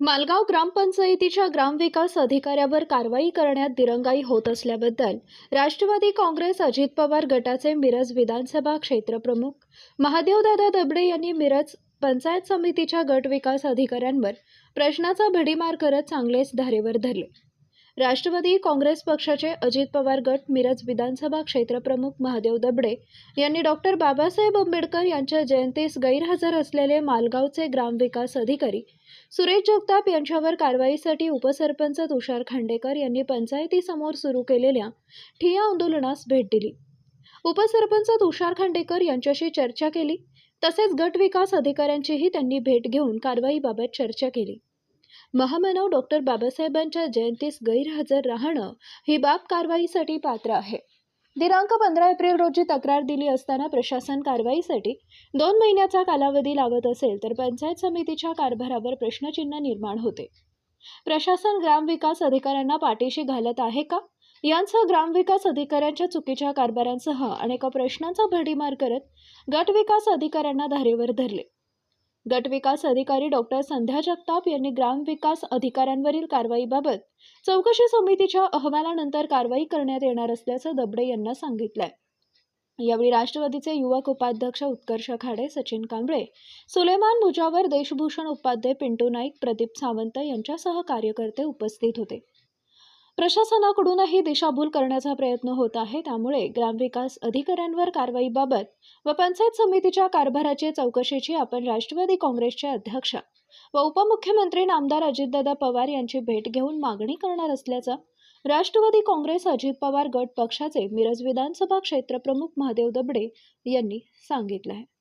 मालगाव ग्रामपंचायतीच्या ग्रामविकास अधिकाऱ्यावर कारवाई करण्यात दिरंगाई होत असल्याबद्दल राष्ट्रवादी काँग्रेस अजित पवार गटाचे मिरज विधानसभा क्षेत्रप्रमुख महादेवदादा दबडे यांनी मिरज पंचायत समितीच्या गट विकास अधिकाऱ्यांवर प्रश्नाचा भडीमार करत चांगलेच धारेवर धरले। राष्ट्रवादी काँग्रेस पक्षाचे अजित पवार गट मिरज विधानसभा क्षेत्रप्रमुख महादेव दबडे यांनी डॉक्टर बाबासाहेब आंबेडकर यांच्या जयंतीस गैरहजर असलेले मालगावचे ग्रामविकास अधिकारी सुरेश जगताप यांच्यावर कारवाईसाठी उपसरपंच तुषार खांडेकर यांनी पंचायतीसमोर सुरू केलेल्या ठिय्या आंदोलनास भेट दिली। उपसरपंच तुषार खांडेकर यांच्याशी चर्चा केली, तसेच गट विकास अधिकाऱ्यांचीही त्यांनी भेट घेऊन कारवाईबाबत चर्चा केली। महामानव डॉक्टर बाबासाहेबांच्या जयंतीस गैरहजर राहणं ही बाब कारवाईसाठी पात्र आहे। दिनांक 15 एप्रिल रोजी तक्रार दिली असताना प्रशासन कारवाईसाठी 2 महिन्याचा कालावधी लावत असेल तर पंचायत समितीच्या कारभारावर प्रश्नचिन्ह निर्माण होते। प्रशासन ग्रामविकास अधिकाऱ्यांना पाठीशी घालत आहे का? यांसह ग्रामविकास अधिकाऱ्यांच्या चुकीच्या कारभारांसह अनेक प्रश्नांचा भडीमार करत गट विकास अधिकाऱ्यांना धारेवर धरले। गट विकास अधिकारी डॉक्टर संध्या जगताप यांनी ग्रामविकास अधिकाऱ्यांवरील कारवाईबाबत चौकशी समितीच्या अहवालानंतर कारवाई करण्यात येणार असल्याचं दबडे यांना सांगितलंय। यावेळी राष्ट्रवादीचे युवक उपाध्यक्ष उत्कर्ष खाडे, सचिन कांबळे, सुलेमान मुजावर, देशभूषण उपाध्याय, पिंटू नाईक, प्रदीप सावंत यांच्यासह कार्यकर्ते उपस्थित होते। प्रशासनाकडूनही दिशाभूल करण्याचा प्रयत्न होत आहे, त्यामुळे ग्रामविकास अधिकाऱ्यांवर कारवाईबाबत व पंचायत समितीच्या कारभाराची चौकशीची आपण राष्ट्रवादी काँग्रेसचे अध्यक्ष व उपमुख्यमंत्री नामदार अजितदादा पवार यांची भेट घेऊन मागणी करणार असल्याचं राष्ट्रवादी काँग्रेस अजित पवार गट पक्षाचे मिरज विधानसभा क्षेत्रप्रमुख महादेव दबडे यांनी सांगितलं आहे।